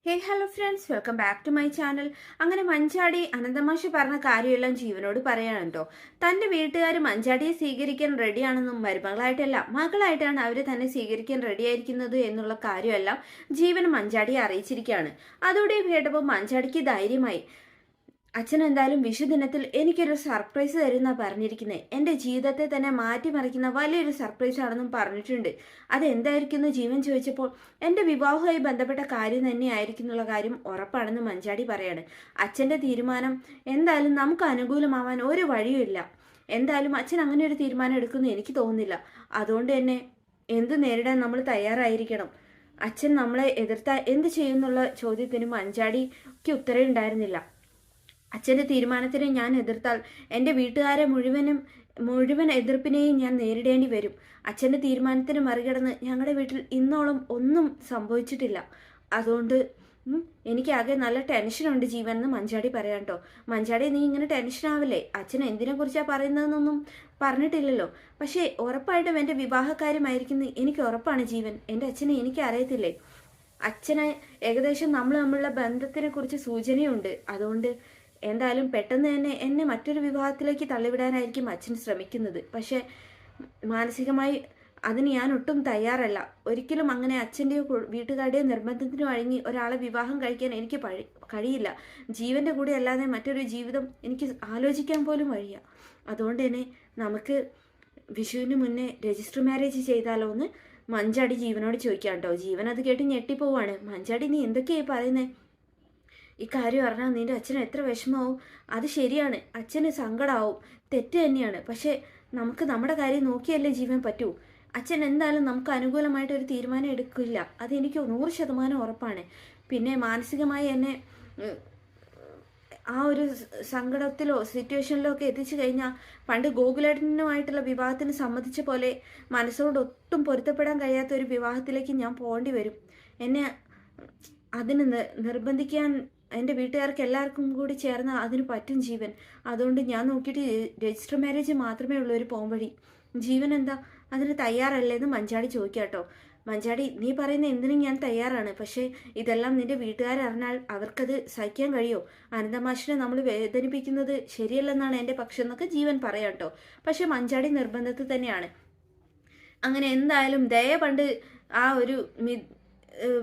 Hello friends, welcome back to my channel. അങ്ങനെ മഞ്ചാടി അനന്തമാഷി പറഞ്ഞ കാര്യമെല്ലാം ജീവനോട് പറയാണ് കേട്ടോ. തന്റെ വീട്ടുകാർ മഞ്ചാടിയെ സ്വീകരിക്കാൻ റെഡിയാണെന്നും മരുമകളായിട്ടല്ല മകളായിട്ടാണ് അവർ തന്നെ സ്വീകരിക്കാൻ റെഡിയായിരിക്കുന്നത് എന്നുള്ള കാര്യമെല്ലാം ജീവൻ മഞ്ചാടിയെ അറിയിച്ചിരിക്കുകയാണ്. അതോടെ കേട്ടപ്പോൾ മഞ്ചാടിക്ക് ധൈര്യമായി. അച്ഛൻ എന്തായാലും വിഷുദിനത്തിൽ എനിക്കൊരു സർപ്രൈസ് തരുന്ന പറഞ്ഞിരിക്കുന്നത്. എൻ്റെ ജീവിതത്തെ തന്നെ മാറ്റിമറിക്കുന്ന വലിയൊരു സർപ്രൈസ് ആണെന്നും പറഞ്ഞിട്ടുണ്ട്. അതെന്തായിരിക്കുന്നു ജീവൻ ചോദിച്ചപ്പോൾ എൻ്റെ വിവാഹവുമായി ബന്ധപ്പെട്ട കാര്യം തന്നെ ആയിരിക്കും എന്നുള്ള കാര്യം ഉറപ്പാണെന്ന് മഞ്ചാടി പറയാണ്. അച്ഛൻ്റെ തീരുമാനം എന്തായാലും നമുക്ക് അനുകൂലമാവാൻ ഒരു വഴിയുമില്ല. എന്തായാലും അച്ഛൻ അങ്ങനെ ഒരു തീരുമാനം എടുക്കുമെന്ന് എനിക്ക് തോന്നുന്നില്ല. അതുകൊണ്ട് തന്നെ എന്ത് നേരിടാൻ നമ്മൾ തയ്യാറായിരിക്കണം. അച്ഛൻ നമ്മളെ എതിർത്താൽ എന്ത് ചെയ്യുന്നുള്ള ചോദ്യത്തിന് മഞ്ചാടിക്ക് ഉത്തരം ഉണ്ടായിരുന്നില്ല. അച്ഛൻ്റെ തീരുമാനത്തിനെ ഞാൻ എതിർത്താൽ എൻ്റെ വീട്ടുകാരെ മുഴുവൻ എതിർപ്പിനെയും ഞാൻ നേരിടേണ്ടി വരും. അച്ഛൻ്റെ തീരുമാനത്തിന് മറികടന്ന് ഞങ്ങളുടെ വീട്ടിൽ ഇന്നോളം ഒന്നും സംഭവിച്ചിട്ടില്ല. അതുകൊണ്ട് എനിക്കാകെ നല്ല ടെൻഷനുണ്ട് ജീവൻ എന്ന് മഞ്ചാടി പറയാം കേട്ടോ. മഞ്ചാടി, നീ ഇങ്ങനെ ടെൻഷനാവില്ലേ? അച്ഛൻ എന്തിനെ കുറിച്ചാണ് പറയുന്നതെന്നൊന്നും പറഞ്ഞിട്ടില്ലല്ലോ. പക്ഷേ ഉറപ്പായിട്ടും എൻ്റെ വിവാഹകാര്യമായിരിക്കുന്നു എനിക്ക് ഉറപ്പാണ് ജീവൻ. എൻ്റെ അച്ഛനെ എനിക്ക് അറിയത്തില്ലേ? അച്ഛനെ ഏകദേശം നമ്മളുള്ള ബന്ധത്തിനെ കുറിച്ച് സൂചനയുണ്ട്. അതുകൊണ്ട് എന്തായാലും പെട്ടെന്ന് തന്നെ എന്നെ മറ്റൊരു വിവാഹത്തിലേക്ക് തള്ളിവിടാനായിരിക്കും അച്ഛൻ ശ്രമിക്കുന്നത്. പക്ഷെ മാനസികമായി അതിന് ഞാൻ ഒട്ടും തയ്യാറല്ല. ഒരിക്കലും അങ്ങനെ അച്ഛൻ്റെയോ വീട്ടുകാരുടെയോ നിർബന്ധത്തിന് വഴങ്ങി ഒരാളെ വിവാഹം കഴിക്കാൻ എനിക്ക് കഴിയില്ല. ജീവന്റെ കൂടെ അല്ലാതെ മറ്റൊരു ജീവിതം എനിക്ക് ആലോചിക്കാൻ പോലും വഴിയ. അതുകൊണ്ട് തന്നെ നമുക്ക് വിഷുവിന് മുന്നേ രജിസ്റ്റർ മാരേജ് ചെയ്താലോ എന്ന് മഞ്ചാടി ജീവനോട് ചോദിക്കാം കേട്ടോ. ജീവൻ അത് കേട്ട് ഞെട്ടിപ്പോവാണ്. മഞ്ചാടി, നീ എന്തൊക്കെയായി പറയുന്നത്? ഈ കാര്യം അറിഞ്ഞാൽ നിന്റെ അച്ഛന് എത്ര വിഷമാവും. അത് ശരിയാണ്, അച്ഛന് സങ്കടമാവും, തെറ്റ് തന്നെയാണ്. പക്ഷേ നമുക്ക് നമ്മുടെ കാര്യം നോക്കിയല്ലേ ജീവൻ പറ്റൂ. അച്ഛൻ എന്തായാലും നമുക്ക് അനുകൂലമായിട്ടൊരു തീരുമാനം എടുക്കില്ല, അതെനിക്ക് 100% ഉറപ്പാണ്. പിന്നെ മാനസികമായി എന്നെ ആ ഒരു സങ്കടത്തിലോ സിറ്റുവേഷനിലോ ഒക്കെ എത്തിച്ചു കഴിഞ്ഞാൽ പണ്ട് ഗോകുലേട്ടനുമായിട്ടുള്ള വിവാഹത്തിന് സമ്മതിച്ച പോലെ മനസ്സോട് ഒട്ടും പൊരുത്തപ്പെടാൻ കഴിയാത്ത ഒരു വിവാഹത്തിലേക്ക് ഞാൻ പോകേണ്ടി വരും. എന്നെ അതിന് നിർബന്ധിക്കാൻ എൻ്റെ വീട്ടുകാർക്ക് എല്ലാവർക്കും കൂടി ചേർന്ന് അതിന് പറ്റും ജീവൻ. അതുകൊണ്ട് ഞാൻ നോക്കിയിട്ട് രജിസ്റ്റർ മാരേജ് മാത്രമേ ഉള്ളൂ ഒരു പോംവഴി. ജീവൻ എന്താ അതിന് തയ്യാറല്ലേന്ന് മഞ്ചാടി ചോദിക്കാട്ടോ. മഞ്ചാടി, നീ പറയുന്ന എന്തിനും ഞാൻ തയ്യാറാണ്. പക്ഷേ ഇതെല്ലാം നിന്റെ വീട്ടുകാരറിഞ്ഞാൽ അവർക്കത് സഹിക്കാൻ കഴിയോ? അനന്തമാഷിനെ നമ്മൾ വേദനിപ്പിക്കുന്നത് ശരിയല്ലെന്നാണ് എൻ്റെ പക്ഷം എന്നൊക്കെ ജീവൻ പറയാം കേട്ടോ. പക്ഷെ മഞ്ചാടി നിർബന്ധത്തിൽ തന്നെയാണ്. അങ്ങനെ എന്തായാലും ദയ പണ്ട് ആ ഒരു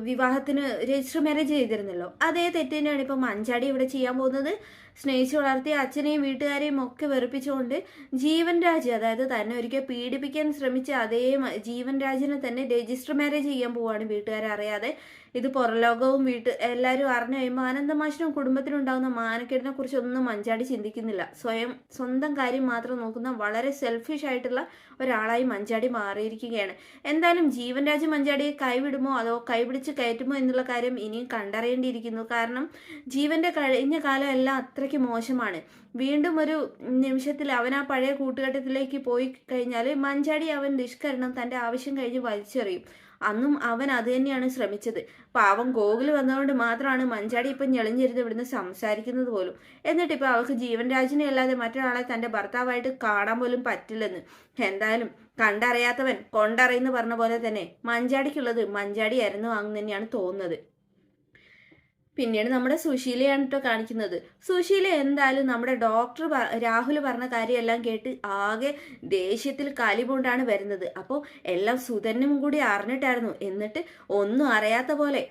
വിവാഹത്തിന് രജിസ്റ്റർ മാരേജ് ചെയ്തിരുന്നല്ലോ, അതേ തെറ്റ് തന്നെയാണ് ഇപ്പം മഞ്ചാടി ഇവിടെ ചെയ്യാൻ പോകുന്നത്. സ്നേഹിച്ചു വളർത്തിയ അച്ഛനെയും വീട്ടുകാരെയും ഒക്കെ വെറുപ്പിച്ചുകൊണ്ട് ജീവൻ രാജ്, അതായത് തന്നെ ഒരിക്കൽ പീഡിപ്പിക്കാൻ ശ്രമിച്ച അതേ ജീവൻ രാജിനെ തന്നെ രജിസ്റ്റർ മാരേജ് ചെയ്യാൻ പോവാണ് വീട്ടുകാരെ അറിയാതെ. ഇത് പുറലോകവും എല്ലാവരും അറിഞ്ഞു കഴിയുമ്പോൾ ആനന്ദമാഷിനും കുടുംബത്തിനും ഉണ്ടാകുന്ന മാനക്കേടിനെ കുറിച്ചൊന്നും മഞ്ചാടി ചിന്തിക്കുന്നില്ല. സ്വന്തം കാര്യം മാത്രം നോക്കുന്ന വളരെ സെൽഫിഷ് ആയിട്ടുള്ള ഒരാളായി മഞ്ചാടി മാറിയിരിക്കുകയാണ്. എന്തായാലും ജീവൻ രാജ് മഞ്ചാടിയെ കൈവിടുമോ അതോ കൈപിടിച്ച് കയറ്റുമോ എന്നുള്ള കാര്യം ഇനിയും കണ്ടറിയേണ്ടിയിരിക്കുന്നു. കാരണം ജീവന്റെ കഴിഞ്ഞ കാലം എല്ലാം അത്രയ്ക്ക് മോശമാണ്. വീണ്ടും ഒരു നിമിഷത്തിൽ അവൻ ആ പഴയ കൂട്ടുകെട്ടത്തിലേക്ക് പോയി കഴിഞ്ഞാൽ മഞ്ചാടി അവൻ നിഷ്കരണം തൻ്റെ ആവശ്യം കഴിഞ്ഞ് വലിച്ചെറിയും. അന്നും അവൻ അത് തന്നെയാണ് ശ്രമിച്ചത്. പാവം ഗോകുൽ വന്നതുകൊണ്ട് മാത്രമാണ് മഞ്ചാടി ഇപ്പം ഞെളിഞ്ഞിരുന്ന് ഇവിടുന്ന് സംസാരിക്കുന്നത് പോലും. എന്നിട്ട് ഇപ്പം അവൾക്ക് ജീവൻ രാജിനെ അല്ലാതെ മറ്റൊരാളെ തൻ്റെ ഭർത്താവായിട്ട് കാണാൻ പോലും പറ്റില്ലെന്ന്. എന്തായാലും കണ്ടറിയാത്തവൻ കൊണ്ടറിയെന്ന് പറഞ്ഞ പോലെ തന്നെ മഞ്ചാടിക്കുള്ളത് മഞ്ചാടി ആയിരുന്നു അങ്ങ് തന്നെയാണ് തോന്നുന്നത്. പിന്നീട് നമ്മുടെ സുശീലയാണ് കേട്ടോ കാണിക്കുന്നത്. സുശീല എന്തായാലും നമ്മുടെ ഡോക്ടർ രാഹുൽ പറഞ്ഞ കാര്യമെല്ലാം കേട്ട് ആകെ ദേഷ്യത്തിൽ കലിപൂണ്ടാണ് വരുന്നത്. അപ്പോൾ എല്ലാം സുധനും കൂടി അറിഞ്ഞിട്ടായിരുന്നു. എന്നിട്ട് ഒന്നും അറിയാത്ത പോലെ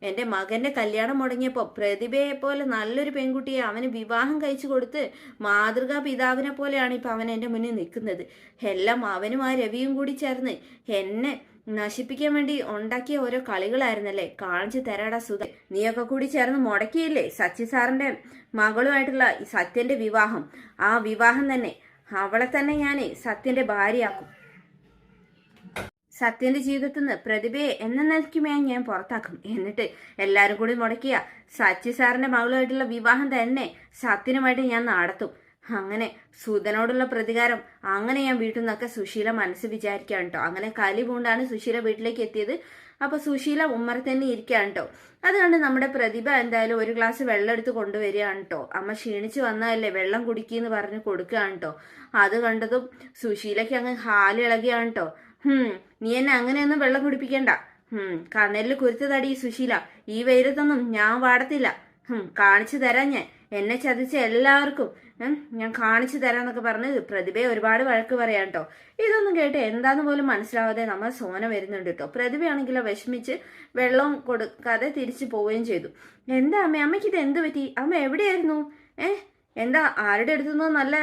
എൻ്റെ മകൻ്റെ കല്യാണം മുടങ്ങിയപ്പോൾ പ്രതിഭയെ പോലെ നല്ലൊരു പെൺകുട്ടിയെ അവന് വിവാഹം കഴിച്ചു കൊടുത്ത് മാതൃകാ പിതാവിനെ പോലെയാണ് ഇപ്പം അവൻ എൻ്റെ മുന്നിൽ നിൽക്കുന്നത്. എല്ലാം അവനും ആ രവിയും കൂടി ചേർന്ന് എന്നെ നശിപ്പിക്കാൻ വേണ്ടി ഉണ്ടാക്കിയ ഓരോ കളികളായിരുന്നല്ലേ. കാണിച്ചു തരാടാ സുധ. നീയൊക്കെ കൂടി ചേർന്ന് മുടക്കിയില്ലേ സച്ചി സാറിന്റെ മകളുമായിട്ടുള്ള സത്യന്റെ വിവാഹം. ആ വിവാഹം തന്നെ അവളെ തന്നെ ഞാൻ സത്യന്റെ ഭാര്യയാക്കും. സത്യന്റെ ജീവിതത്തിൽ നിന്ന് പ്രതിഭയെ എന്നേക്കുമേ ഞാൻ പുറത്താക്കും. എന്നിട്ട് എല്ലാവരും കൂടി മുടക്കിയ സച്ചി സാറിന്റെ മകളുമായിട്ടുള്ള വിവാഹം തന്നെ സത്യനുമായിട്ട് ഞാൻ നടത്തും. അങ്ങനെ സുധനോടുള്ള പ്രതികാരം അങ്ങനെ ഞാൻ വീട്ടിൽ നിന്നൊക്കെ സുശീല മനസ്സ് വിചാരിക്കുകയാണ് കേട്ടോ. അങ്ങനെ കലി പൂണ്ടാണ് സുശീല വീട്ടിലേക്ക് എത്തിയത്. അപ്പൊ സുശീല ഉമ്മറ തന്നെ ഇരിക്കുകയാണ് കേട്ടോ. അതുകൊണ്ട് നമ്മുടെ പ്രതിഭ എന്തായാലും ഒരു ഗ്ലാസ് വെള്ളം എടുത്ത് കൊണ്ടുവരികയാണ് കേട്ടോ. അമ്മ ക്ഷീണിച്ച് വന്നതല്ലേ, വെള്ളം കുടിക്കീന്ന് പറഞ്ഞ് കൊടുക്കുകയാണ് കേട്ടോ. അത് കണ്ടതും സുശീലയ്ക്ക് അങ്ങ് ഹാലിളകിയാണ് കേട്ടോ. നീ എന്നെ അങ്ങനെയൊന്നും വെള്ളം കുടിപ്പിക്കണ്ട, കണ്ണലിൽ കുരുത്തതടി സുശീല, ഈ വെയിലത്തൊന്നും ഞാൻ വാടത്തില്ല. കാണിച്ചു തരാം ഞാൻ, എന്നെ ചതിച്ച എല്ലാവർക്കും ഞാൻ കാണിച്ചു തരാന്നൊക്കെ പറഞ്ഞ് പ്രതിഭയെ ഒരുപാട് വഴക്ക് പറയാം കേട്ടോ. ഇതൊന്നും കേട്ട് എന്താന്ന് പോലും മനസ്സിലാവാതെ നമ്മൾ സോന വരുന്നുണ്ട് കേട്ടോ. പ്രതിഭയാണെങ്കിലോ വിഷമിച്ച് വെള്ളം കൊടുക്കാതെ തിരിച്ചു പോവുകയും ചെയ്തു. എന്താ അമ്മയ്ക്ക് ഇത് എന്ത് പറ്റി? അമ്മ എവിടെയായിരുന്നു? എന്താ ആരുടെ അടുത്തുനിന്നോ നല്ല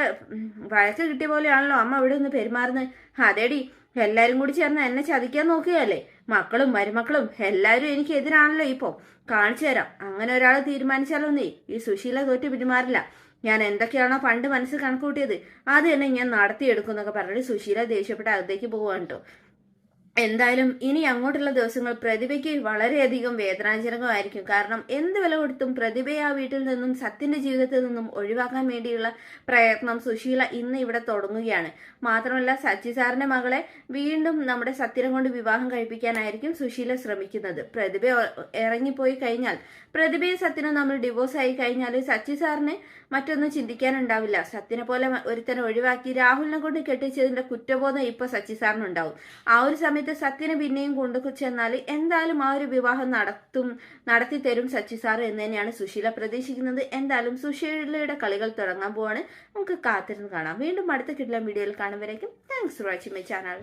വഴക്ക് കിട്ടിയ പോലെയാണല്ലോ അമ്മ ഇവിടെ നിന്ന് പെരുമാറുന്നത്. അതേടി, എല്ലാരും കൂടി ചേർന്ന് എന്നെ ചതിക്കാൻ നോക്കുകയല്ലേ. മക്കളും മരുമക്കളും എല്ലാവരും എനിക്ക് എതിരാണല്ലോ. ഇപ്പോ കാണിച്ചു തരാം. അങ്ങനെ ഒരാൾ തീരുമാനിച്ചാലൊന്നേ ഈ സുശീല തോറ്റ് പിന്മാറില്ല. ഞാൻ എന്തൊക്കെയാണോ പണ്ട് മനസ്സിൽ കണക്കൂട്ടിയത് അത് തന്നെ ഞാൻ നടത്തിയെടുക്കും എന്നൊക്കെ പറഞ്ഞിട്ട് സുശീല ദേഷ്യപ്പെട്ട് അകത്തേക്ക് പോവാണ് കേട്ടോ. എന്തായാലും ഇനി അങ്ങോട്ടുള്ള ദിവസങ്ങൾ പ്രതിഭയ്ക്ക് വളരെയധികം വേദനാജനകമായിരിക്കും. കാരണം എന്ത് വില കൊടുത്തും പ്രതിഭയെ ആ വീട്ടിൽ നിന്നും സത്യന്റെ ജീവിതത്തിൽ നിന്നും ഒഴിവാക്കാൻ വേണ്ടിയുള്ള പ്രയത്നം സുശീല ഇന്ന് ഇവിടെ തുടങ്ങുകയാണ്. മാത്രമല്ല സച്ചി സാറിന്റെ മകളെ വീണ്ടും നമ്മുടെ സത്യനെ കൊണ്ട് വിവാഹം കഴിപ്പിക്കാനായിരിക്കും സുശീല ശ്രമിക്കുന്നത്. പ്രതിഭ ഇറങ്ങിപ്പോയി കഴിഞ്ഞാൽ, പ്രതിഭയും സത്യനും നമ്മൾ ഡിവോഴ്സ് ആയി കഴിഞ്ഞാൽ സച്ചി സാറിന് മറ്റൊന്നും ചിന്തിക്കാനുണ്ടാവില്ല. സത്യനെ പോലെ ഒരുത്തനെ ഒഴിവാക്കി രാഹുലിനെ കൊണ്ട് കെട്ടിച്ചതിന്റെ കുറ്റബോധം ഇപ്പൊ സച്ചി സാറിനുണ്ടാവും. ആ ഒരു സമയത്ത് സത്യനെ പിന്നെയും കൊണ്ടു ചെന്നാൽ എന്തായാലും ആ ഒരു വിവാഹം നടത്തി തരും സച്ചി സാർ എന്ന് തന്നെയാണ് സുശീല പ്രതീക്ഷിക്കുന്നത്. എന്തായാലും സുശീലയുടെ കളികൾ തുടങ്ങാൻ പോവാണ്. നമുക്ക് കാത്തിരുന്ന് കാണാം. വീണ്ടും അടുത്ത കിട്ടുന്ന വീഡിയോയിൽ കാണുമ്പോഴേക്കും thanks for watching my channel.